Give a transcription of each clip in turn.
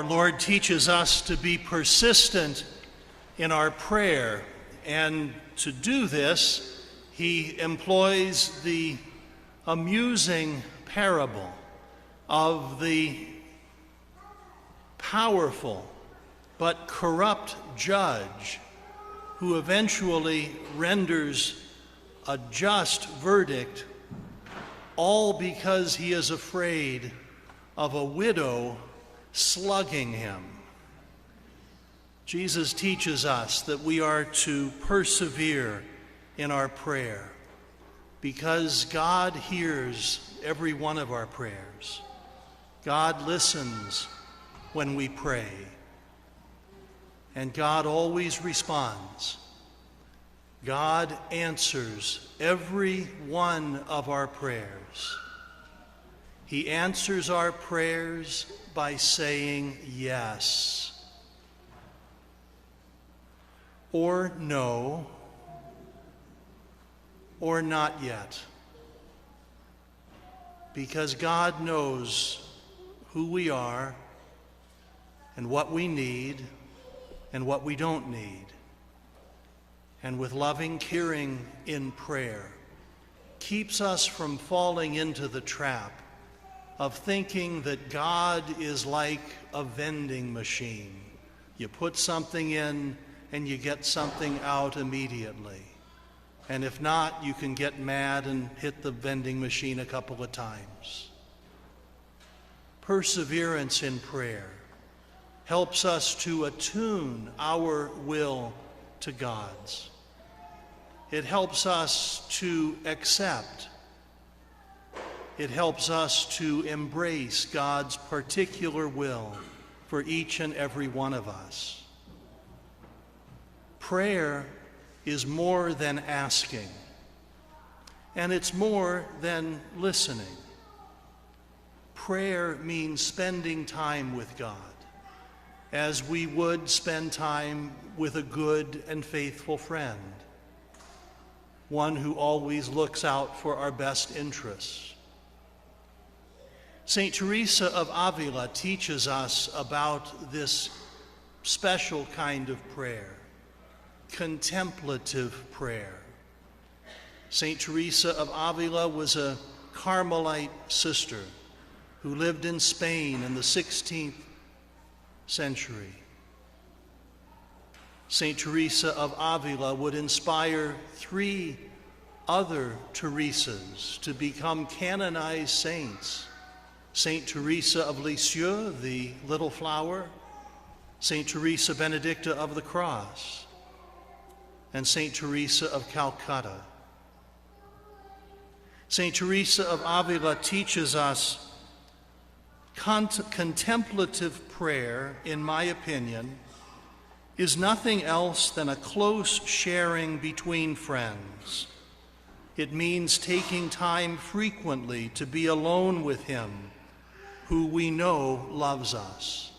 Lord teaches us to be persistent in our prayer, and to do this, he employs the amusing parable of the powerful but corrupt judge who eventually renders a just verdict, all because he is afraid of a widow slugging him. Jesus teaches us that we are to persevere in our prayer because God hears every one of our prayers. God listens when we pray, and God always responds. God answers every one of our prayers. He answers our prayers by saying yes or no or not yet, because God knows who we are and what we need and what we don't need. And with loving caring in prayer, keeps us from falling into the trap of thinking that God is like a vending machine. You put something in and you get something out immediately. And if not, you can get mad and hit the vending machine a couple of times. Perseverance in prayer helps us to attune our will to God's. It helps us to accept. It helps us to embrace God's particular will for each and every one of us. Prayer is more than asking, and it's more than listening. Prayer means spending time with God, as we would spend time with a good and faithful friend, one who always looks out for our best interests. St. Teresa of Avila teaches us about this special kind of prayer, contemplative prayer. St. Teresa of Avila was a Carmelite sister who lived in Spain in the 16th century. St. Teresa of Avila would inspire 3 other Teresas to become canonized saints. St. Teresa of Lisieux, the Little Flower, St. Teresa Benedicta of the Cross, and St. Teresa of Calcutta. St. Teresa of Avila teaches us contemplative prayer, in my opinion, is nothing else than a close sharing between friends. It means taking time frequently to be alone with Him, who we know loves us.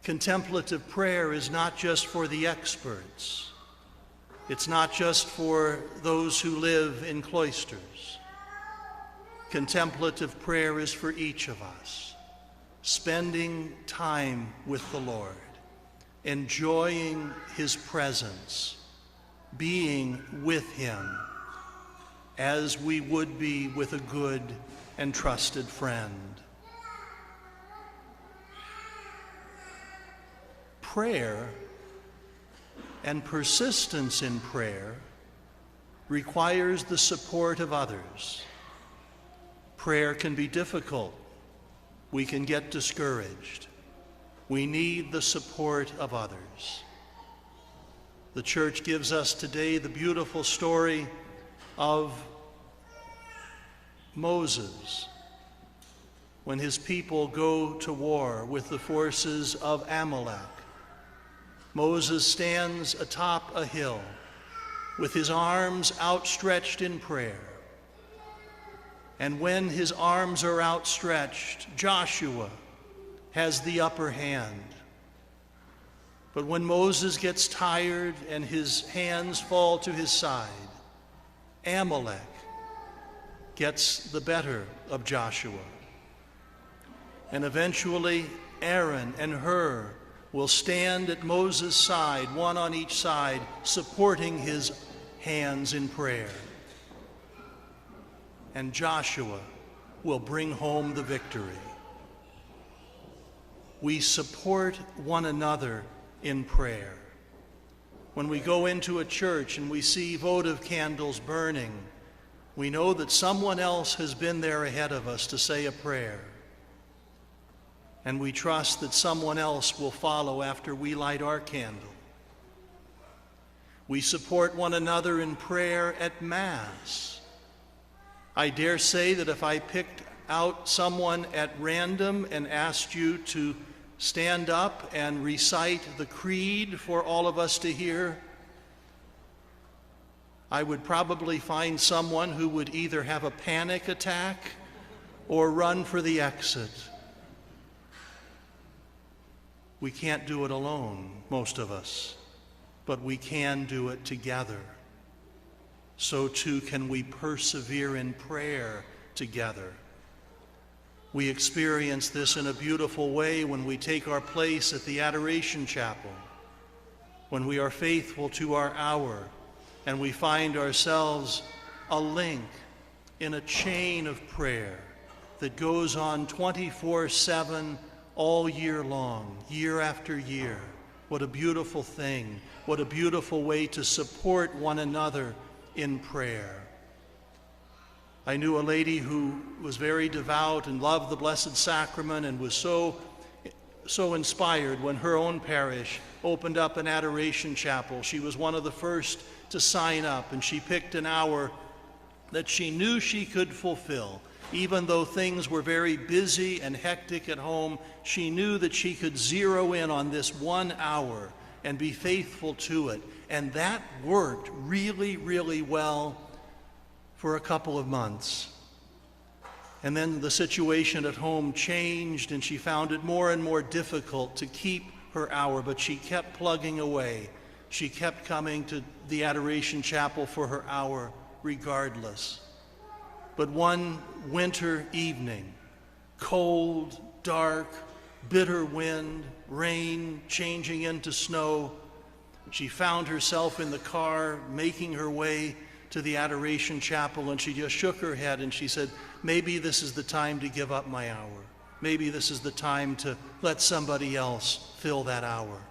Contemplative prayer is not just for the experts. It's not just for those who live in cloisters. Contemplative prayer is for each of us, spending time with the Lord, enjoying His presence, being with Him as we would be with a good and trusted friend. Prayer and persistence in prayer requires the support of others. Prayer can be difficult. We can get discouraged. We need the support of others. The Church gives us today the beautiful story of Moses when his people go to war with the forces of Amalek. Moses stands atop a hill with his arms outstretched in prayer. And when his arms are outstretched, Joshua has the upper hand. But when Moses gets tired and his hands fall to his side, Amalek gets the better of Joshua. And eventually, Aaron and Hur will stand at Moses' side, one on each side, supporting his hands in prayer. And Joshua will bring home the victory. We support one another in prayer. When we go into a church and we see votive candles burning, we know that someone else has been there ahead of us to say a prayer. And we trust that someone else will follow after we light our candle. We support one another in prayer at Mass. I dare say that if I picked out someone at random and asked you to stand up and recite the creed for all of us to hear, I would probably find someone who would either have a panic attack or run for the exit. We can't do it alone, most of us, but we can do it together. So too can we persevere in prayer together. We experience this in a beautiful way when we take our place at the Adoration Chapel, when we are faithful to our hour, and we find ourselves a link in a chain of prayer that goes on 24/7 all year long, year after year. What a beautiful thing. What a beautiful way to support one another in prayer. I knew a lady who was very devout and loved the Blessed Sacrament and was so inspired when her own parish opened up an adoration chapel. She was one of the first to sign up, and she picked an hour that she knew she could fulfill. Even though things were very busy and hectic at home, she knew that she could zero in on this 1 hour and be faithful to it. And that worked really, really well for a couple of months. And then the situation at home changed, and she found it more and more difficult to keep her hour, but she kept plugging away. She kept coming to the Adoration Chapel for her hour regardless. But one winter evening, cold, dark, bitter wind, rain changing into snow, she found herself in the car making her way to the Adoration Chapel, and she just shook her head and she said, maybe this is the time to give up my hour. Maybe this is the time to let somebody else fill that hour.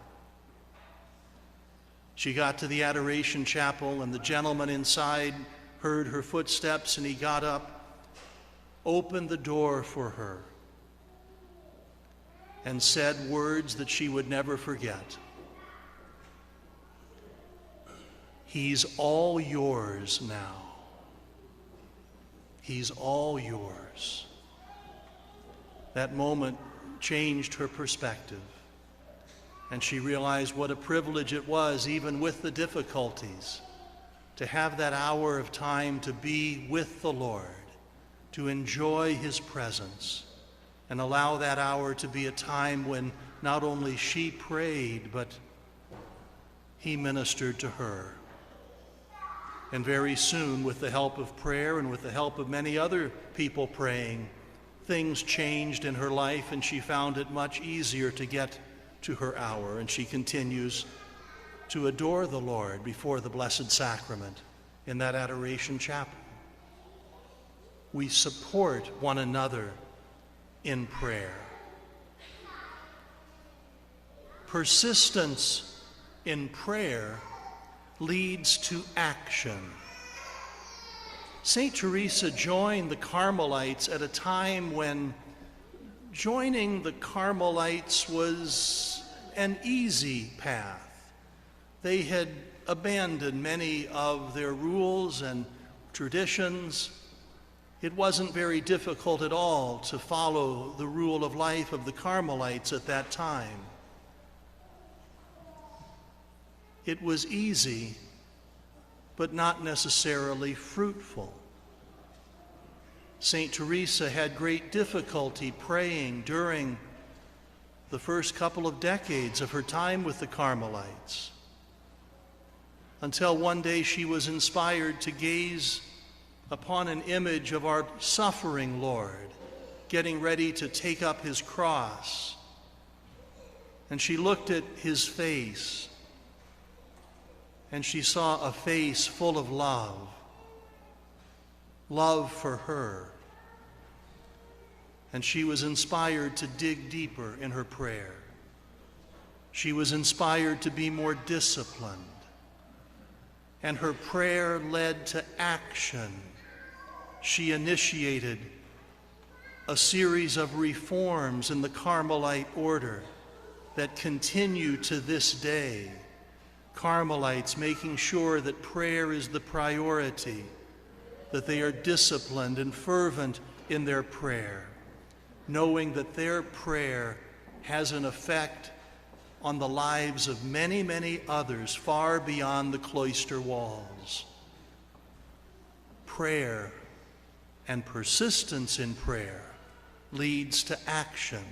She got to the Adoration Chapel, and the gentleman inside heard her footsteps, and he got up, opened the door for her, and said words that she would never forget. He's all yours now. He's all yours. That moment changed her perspective, and she realized what a privilege it was, even with the difficulties, to have that hour of time to be with the Lord, to enjoy His presence, and allow that hour to be a time when not only she prayed, but He ministered to her. And very soon, with the help of prayer and with the help of many other people praying, things changed in her life, and she found it much easier to get to her hour. And she continues to adore the Lord before the Blessed Sacrament in that Adoration Chapel. We support one another in prayer. Persistence in prayer leads to action. St. Teresa joined the Carmelites at a time when joining the Carmelites was an easy path. They had abandoned many of their rules and traditions. It wasn't very difficult at all to follow the rule of life of the Carmelites at that time. It was easy, but not necessarily fruitful. St. Teresa had great difficulty praying during the first couple of decades of her time with the Carmelites, until one day she was inspired to gaze upon an image of our suffering Lord, getting ready to take up His cross. And she looked at his face, and she saw a face full of love for her. And she was inspired to dig deeper in her prayer. She was inspired to be more disciplined. And her prayer led to action. She initiated a series of reforms in the Carmelite order that continue to this day. Carmelites making sure that prayer is the priority, that they are disciplined and fervent in their prayer, knowing that their prayer has an effect on the lives of many, many others far beyond the cloister walls. Prayer and persistence in prayer leads to action.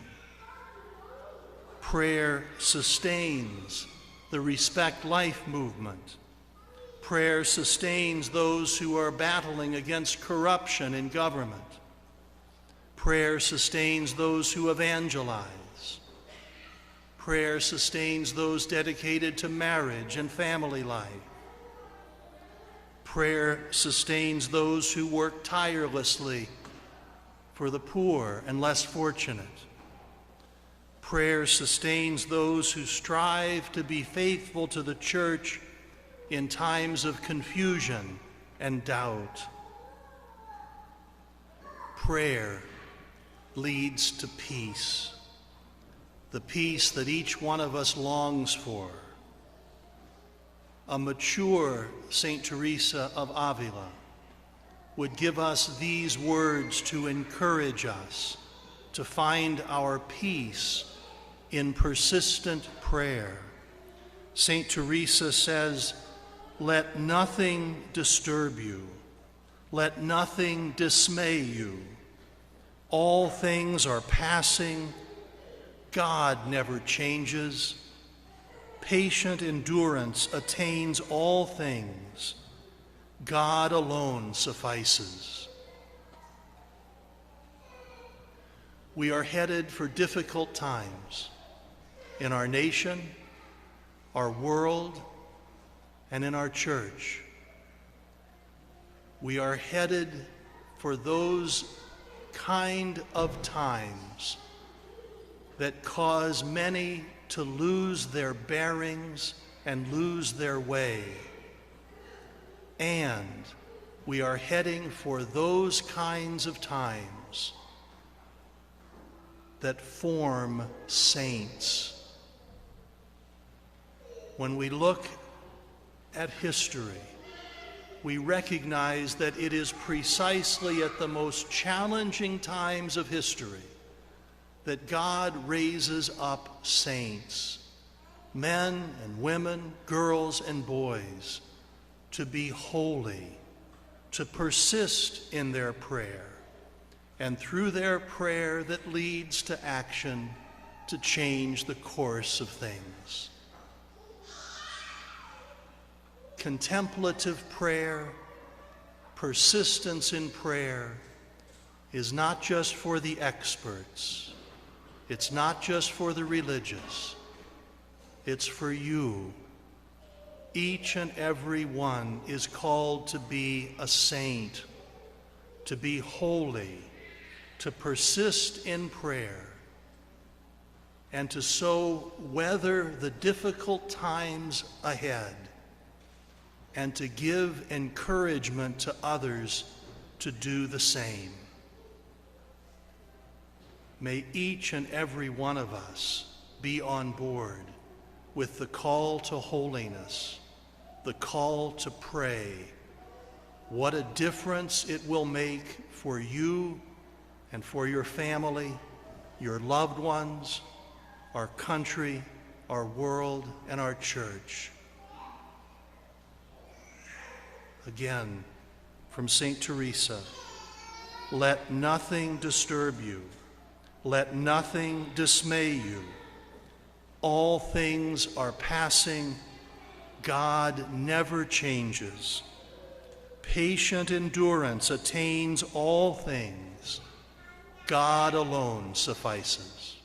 Prayer sustains the Respect Life movement. Prayer sustains those who are battling against corruption in government. Prayer sustains those who evangelize. Prayer sustains those dedicated to marriage and family life. Prayer sustains those who work tirelessly for the poor and less fortunate. Prayer sustains those who strive to be faithful to the church in times of confusion and doubt. Prayer leads to peace, the peace that each one of us longs for. A mature St. Teresa of Avila would give us these words to encourage us to find our peace in persistent prayer. St. Teresa says, "Let nothing disturb you. Let nothing dismay you. All things are passing. God never changes. Patient endurance attains all things. God alone suffices." We are headed for difficult times in our nation, our world, and in our church. We are headed for those kind of times that cause many to lose their bearings and lose their way. And we are heading for those kinds of times that form saints. When we look at history, we recognize that it is precisely at the most challenging times of history that God raises up saints, men and women, girls and boys, to be holy, to persist in their prayer, and through their prayer that leads to action, to change the course of things. Contemplative prayer, persistence in prayer, is not just for the experts. It's not just for the religious. It's for you. Each and every one is called to be a saint, to be holy, to persist in prayer, and to so weather the difficult times ahead, and to give encouragement to others to do the same. May each and every one of us be on board with the call to holiness, the call to pray. What a difference it will make for you and for your family, your loved ones, our country, our world, and our church. Again, from St. Teresa, let nothing disturb you. Let nothing dismay you. All things are passing. God never changes. Patient endurance attains all things. God alone suffices.